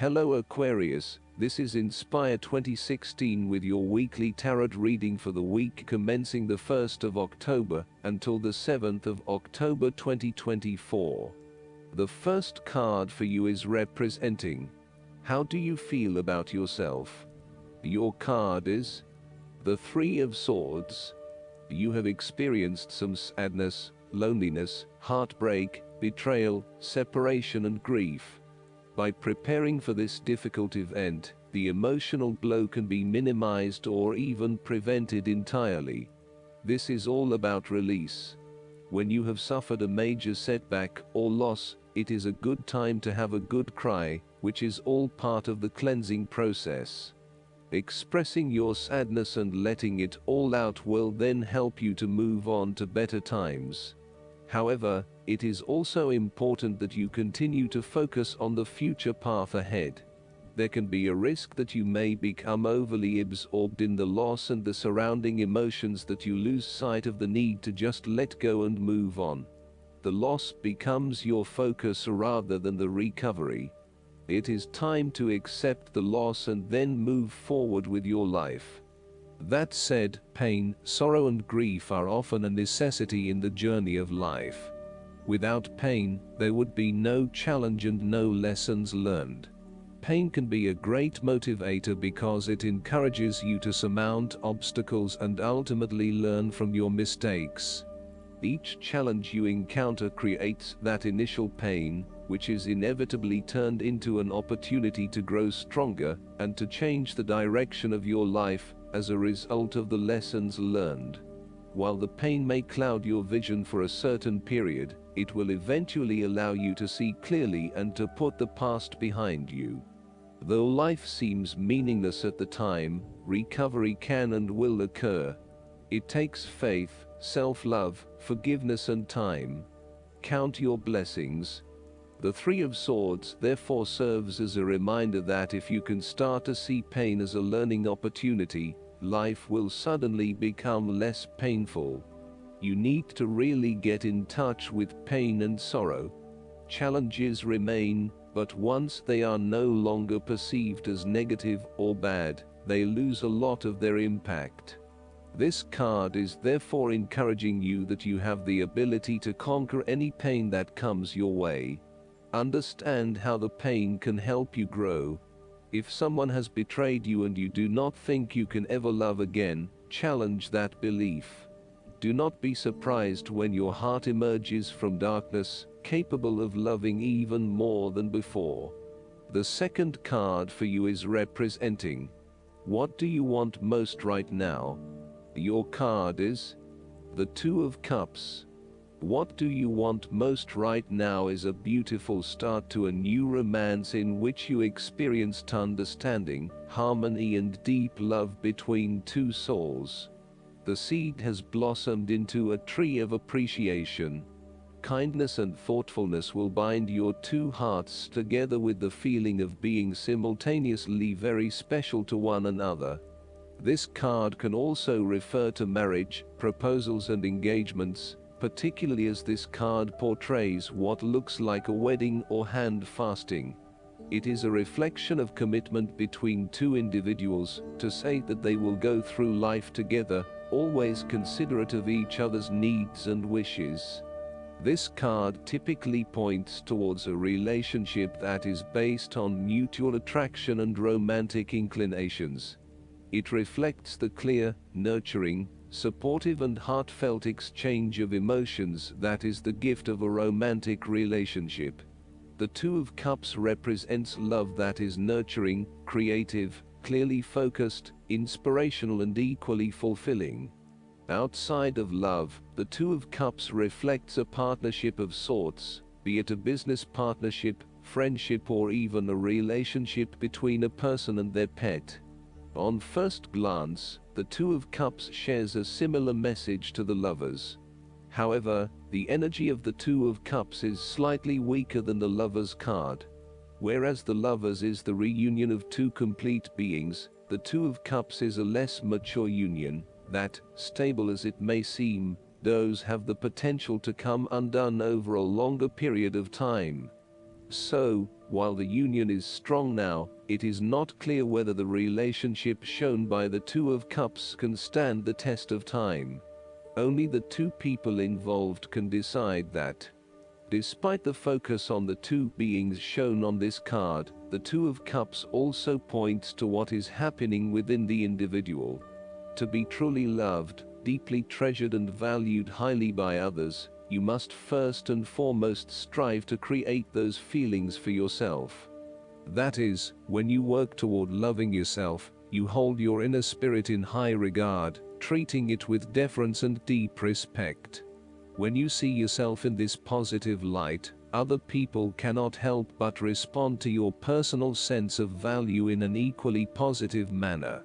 Hello Aquarius, this is Inspire 2016 with your weekly tarot reading for the week commencing the 1st of October until the 7th of October 2024. The first card for you is representing, how do you feel about yourself? Your card is the Three of Swords. You have experienced some sadness, loneliness, heartbreak, betrayal, separation and grief. By preparing for this difficult event, the emotional blow can be minimized or even prevented entirely. This is all about release. When you have suffered a major setback or loss, it is a good time to have a good cry, which is all part of the cleansing process. Expressing your sadness and letting it all out will then help you to move on to better times. However, it is also important that you continue to focus on the future path ahead. There can be a risk that you may become overly absorbed in the loss and the surrounding emotions that you lose sight of the need to just let go and move on. The loss becomes your focus rather than the recovery. It is time to accept the loss and then move forward with your life. That said, pain, sorrow and grief are often a necessity in the journey of life. Without pain, there would be no challenge and no lessons learned. Pain can be a great motivator because it encourages you to surmount obstacles and ultimately learn from your mistakes. Each challenge you encounter creates that initial pain, which is inevitably turned into an opportunity to grow stronger and to change the direction of your life as a result of the lessons learned. While the pain may cloud your vision for a certain period, it will eventually allow you to see clearly and to put the past behind you. Though life seems meaningless at the time, recovery can and will occur. It takes faith, self-love, forgiveness and time. Count your blessings. The Three of Swords therefore serves as a reminder that if you can start to see pain as a learning opportunity, life will suddenly become less painful. You need to really get in touch with pain and sorrow. Challenges remain, but once they are no longer perceived as negative or bad, they lose a lot of their impact. This card is therefore encouraging you that you have the ability to conquer any pain that comes your way. Understand how the pain can help you grow. If someone has betrayed you and you do not think you can ever love again, challenge that belief. Do not be surprised when your heart emerges from darkness, capable of loving even more than before. The second card for you is representing, what do you want most right now? Your card is the Two of Cups. What do you want most right now is a beautiful start to a new romance in which you experienced understanding, harmony and deep love between two souls. The seed has blossomed into a tree of appreciation. Kindness and thoughtfulness will bind your two hearts together with the feeling of being simultaneously very special to one another. This card can also refer to marriage, proposals and engagements, particularly as this card portrays what looks like a wedding or hand fasting. It is a reflection of commitment between two individuals to say that they will go through life together, always considerate of each other's needs and wishes. This card typically points towards a relationship that is based on mutual attraction and romantic inclinations. It reflects the clear, nurturing, supportive and heartfelt exchange of emotions that is the gift of a romantic relationship. The Two of Cups represents love that is nurturing, creative, clearly focused, inspirational and equally fulfilling. Outside of love, the Two of Cups reflects a partnership of sorts, be it a business partnership, friendship or even a relationship between a person and their pet. On first glance, the Two of Cups shares a similar message to the Lovers. However, the energy of the Two of Cups is slightly weaker than the Lovers card. Whereas the Lovers is the reunion of two complete beings, the Two of Cups is a less mature union, that, stable as it may seem, does have the potential to come undone over a longer period of time. So, While the union is strong now, it is not clear whether the relationship shown by the Two of Cups can stand the test of time. Only the two people involved can decide that. Despite the focus on the two beings shown on this card, the Two of Cups also points to what is happening within the individual. To be truly loved, deeply treasured and valued highly by others, you must first and foremost strive to create those feelings for yourself. That is, when you work toward loving yourself, you hold your inner spirit in high regard, treating it with deference and deep respect. When you see yourself in this positive light, other people cannot help but respond to your personal sense of value in an equally positive manner.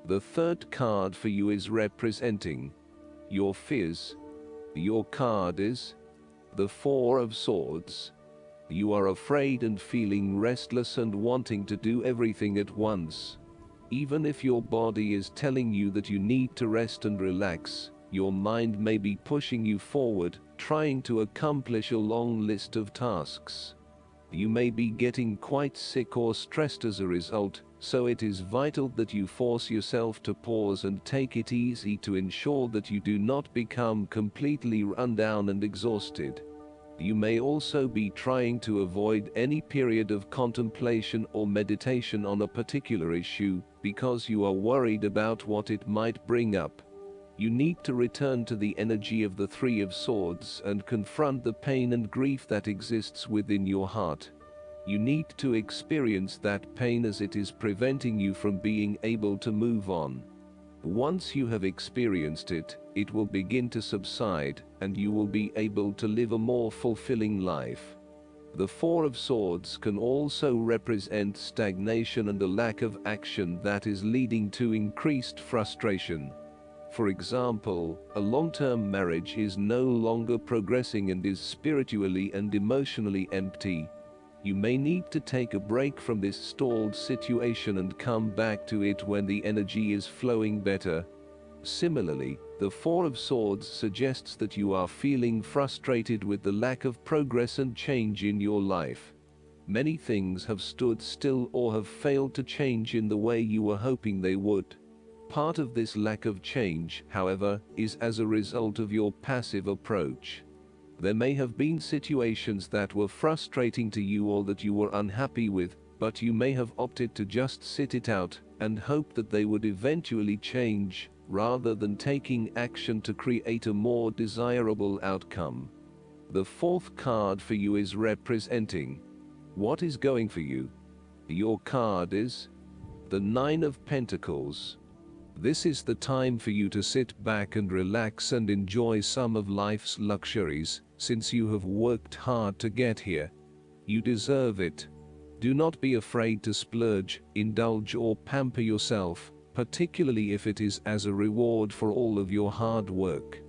The third card for you is representing your fears. Your card is the Four of Swords. You are afraid and feeling restless and wanting to do everything at once. Even if your body is telling you that you need to rest and relax, your mind may be pushing you forward, trying to accomplish a long list of tasks. You may be getting quite sick or stressed as a result, so it is vital that you force yourself to pause and take it easy to ensure that you do not become completely run down and exhausted. You may also be trying to avoid any period of contemplation or meditation on a particular issue, because you are worried about what it might bring up. You need to return to the energy of the Three of Swords and confront the pain and grief that exists within your heart. You need to experience that pain as it is preventing you from being able to move on. Once you have experienced it, it will begin to subside, and you will be able to live a more fulfilling life. The Four of Swords can also represent stagnation and a lack of action that is leading to increased frustration. For example, a long-term marriage is no longer progressing and is spiritually and emotionally empty. You may need to take a break from this stalled situation and come back to it when the energy is flowing better. Similarly, the Four of Swords suggests that you are feeling frustrated with the lack of progress and change in your life. Many things have stood still or have failed to change in the way you were hoping they would. Part of this lack of change, however, is as a result of your passive approach. There may have been situations that were frustrating to you or that you were unhappy with, but you may have opted to just sit it out and hope that they would eventually change, rather than taking action to create a more desirable outcome. The fourth card for you is representing what is going for you. Your card is the Nine of Pentacles. This is the time for you to sit back and relax and enjoy some of life's luxuries, since you have worked hard to get here. You deserve it. Do not be afraid to splurge, indulge or pamper yourself, particularly if it is as a reward for all of your hard work.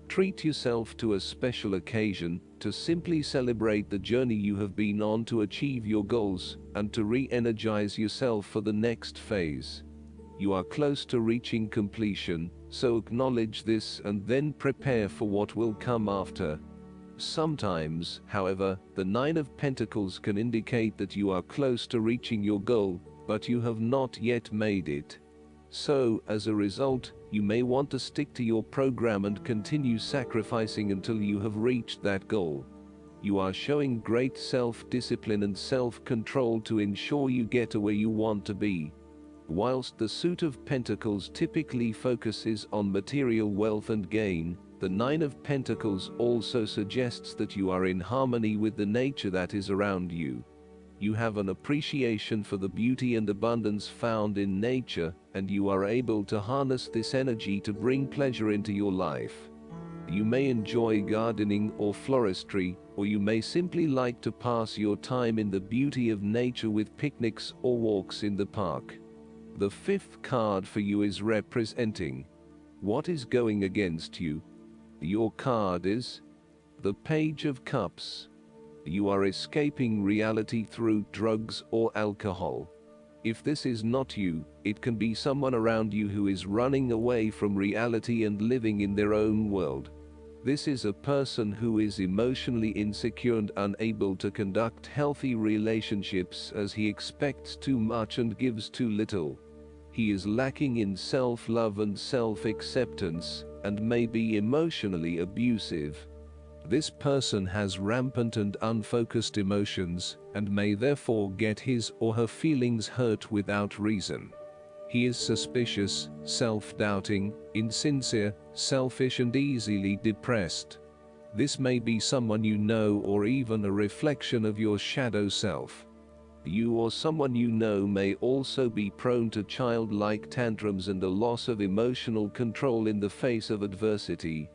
Treat yourself to a special occasion, to simply celebrate the journey you have been on to achieve your goals, and to re-energize yourself for the next phase. You are close to reaching completion, so acknowledge this and then prepare for what will come after. Sometimes, however, the Nine of Pentacles can indicate that you are close to reaching your goal, but you have not yet made it. So, as a result, you may want to stick to your program and continue sacrificing until you have reached that goal. You are showing great self-discipline and self-control to ensure you get to where you want to be. Whilst the Suit of Pentacles typically focuses on material wealth and gain, the Nine of Pentacles also suggests that you are in harmony with the nature that is around you. You have an appreciation for the beauty and abundance found in nature, and you are able to harness this energy to bring pleasure into your life. You may enjoy gardening or floristry, or you may simply like to pass your time in the beauty of nature with picnics or walks in the park. The fifth card for you is representing what is going against you. Your card is the Page of Cups. You are escaping reality through drugs or alcohol. If this is not you, it can be someone around you who is running away from reality and living in their own world. This is a person who is emotionally insecure and unable to conduct healthy relationships as he expects too much and gives too little. He is lacking in self-love and self-acceptance, and may be emotionally abusive. This person has rampant and unfocused emotions, and may therefore get his or her feelings hurt without reason. He is suspicious, self-doubting, insincere, selfish and easily depressed. This may be someone you know or even a reflection of your shadow self. You or someone you know may also be prone to childlike tantrums and a loss of emotional control in the face of adversity.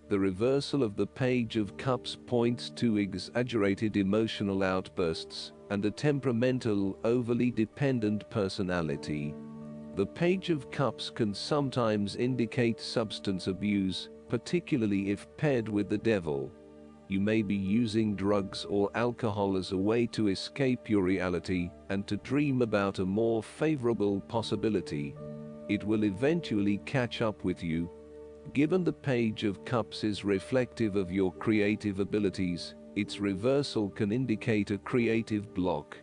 The reversal of the Page of Cups points to exaggerated emotional outbursts and a temperamental, overly dependent personality. The Page of Cups can sometimes indicate substance abuse, particularly if paired with the devil. You may be using drugs or alcohol as a way to escape your reality and to dream about a more favorable possibility. It will eventually catch up with you. Given the Page of Cups is reflective of your creative abilities, its reversal can indicate a creative block.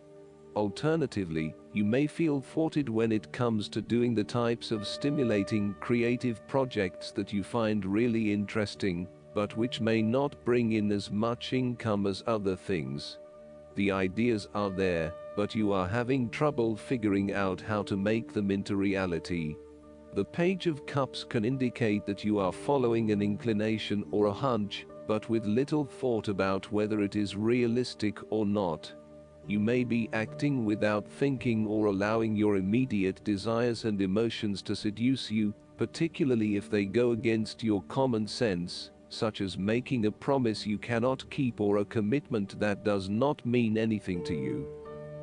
Alternatively, you may feel thwarted when it comes to doing the types of stimulating creative projects that you find really interesting, but which may not bring in as much income as other things. The ideas are there, but you are having trouble figuring out how to make them into reality. The Page of Cups can indicate that you are following an inclination or a hunch, but with little thought about whether it is realistic or not. You may be acting without thinking or allowing your immediate desires and emotions to seduce you, particularly if they go against your common sense, such as making a promise you cannot keep or a commitment that does not mean anything to you.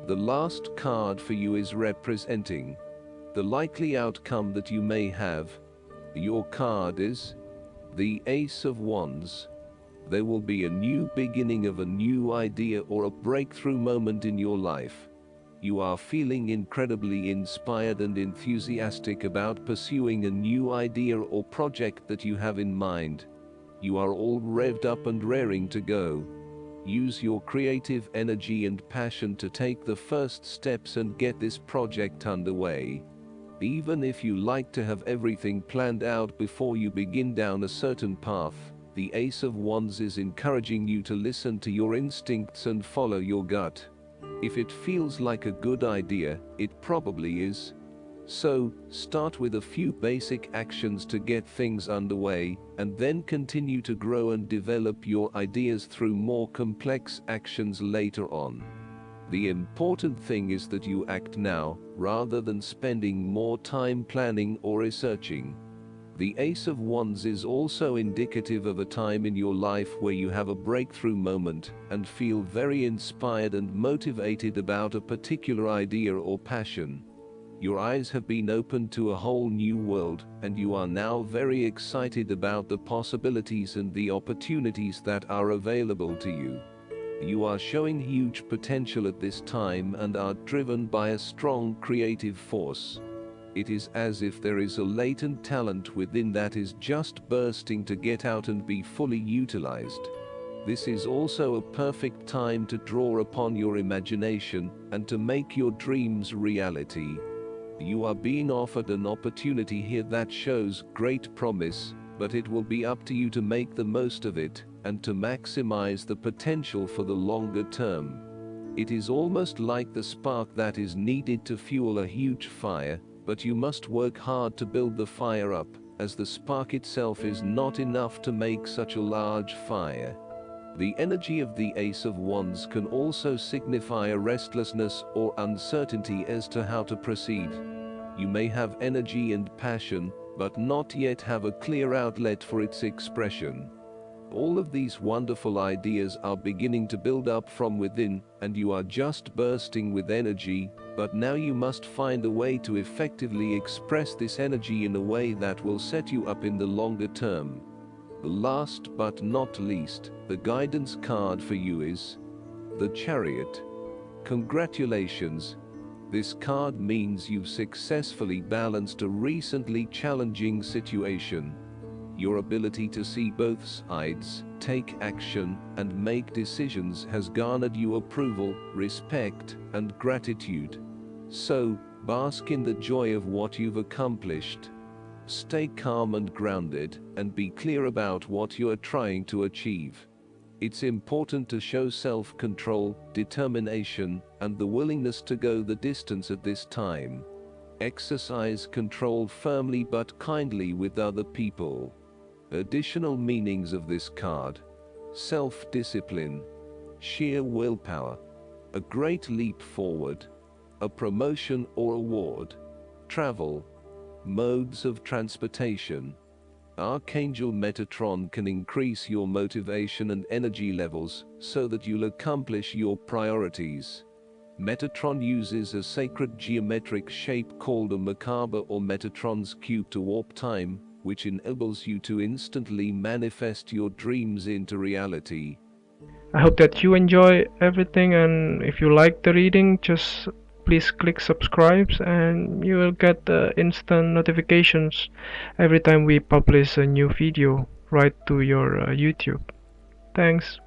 The last card for you is representing the likely outcome that you may have. Your card is the Ace of Wands. There will be a new beginning of a new idea or a breakthrough moment in your life. You are feeling incredibly inspired and enthusiastic about pursuing a new idea or project that you have in mind. You are all revved up and raring to go. Use your creative energy and passion to take the first steps and get this project underway. Even if you like to have everything planned out before you begin down a certain path, the Ace of Wands is encouraging you to listen to your instincts and follow your gut. If it feels like a good idea, it probably is. So, start with a few basic actions to get things underway, and then continue to grow and develop your ideas through more complex actions later on. The important thing is that you act now, rather than spending more time planning or researching. The Ace of Wands is also indicative of a time in your life where you have a breakthrough moment and feel very inspired and motivated about a particular idea or passion. Your eyes have been opened to a whole new world, and you are now very excited about the possibilities and the opportunities that are available to you. You are showing huge potential at this time and are driven by a strong creative force. It is as if there is a latent talent within that is just bursting to get out and be fully utilized. This is also a perfect time to draw upon your imagination and to make your dreams reality. You are being offered an opportunity here that shows great promise, but it will be up to you to make the most of it and to maximize the potential for the longer term. It is almost like the spark that is needed to fuel a huge fire, but you must work hard to build the fire up, as the spark itself is not enough to make such a large fire. The energy of the Ace of Wands can also signify a restlessness or uncertainty as to how to proceed. You may have energy and passion, but not yet have a clear outlet for its expression. All of these wonderful ideas are beginning to build up from within, and you are just bursting with energy, but now you must find a way to effectively express this energy in a way that will set you up in the longer term. Last but not least, the guidance card for you is the Chariot. Congratulations! This card means you've successfully balanced a recently challenging situation. Your ability to see both sides, take action, and make decisions has garnered you approval, respect, and gratitude. So, bask in the joy of what you've accomplished. Stay calm and grounded, and be clear about what you are trying to achieve. It's important to show self-control, determination, and the willingness to go the distance at this time. Exercise control firmly but kindly with other people. Additional meanings of this card: self-discipline, sheer willpower, a great leap forward, a promotion or award, travel, modes of transportation. Archangel Metatron can increase your motivation and energy levels so that you'll accomplish your priorities. Metatron uses a sacred geometric shape called a macabre or Metatron's cube to warp time, which enables you to instantly manifest your dreams into reality. I hope that you enjoy everything, and if you like the reading, just please click subscribe and you will get instant notifications every time we publish a new video right to your YouTube. Thanks.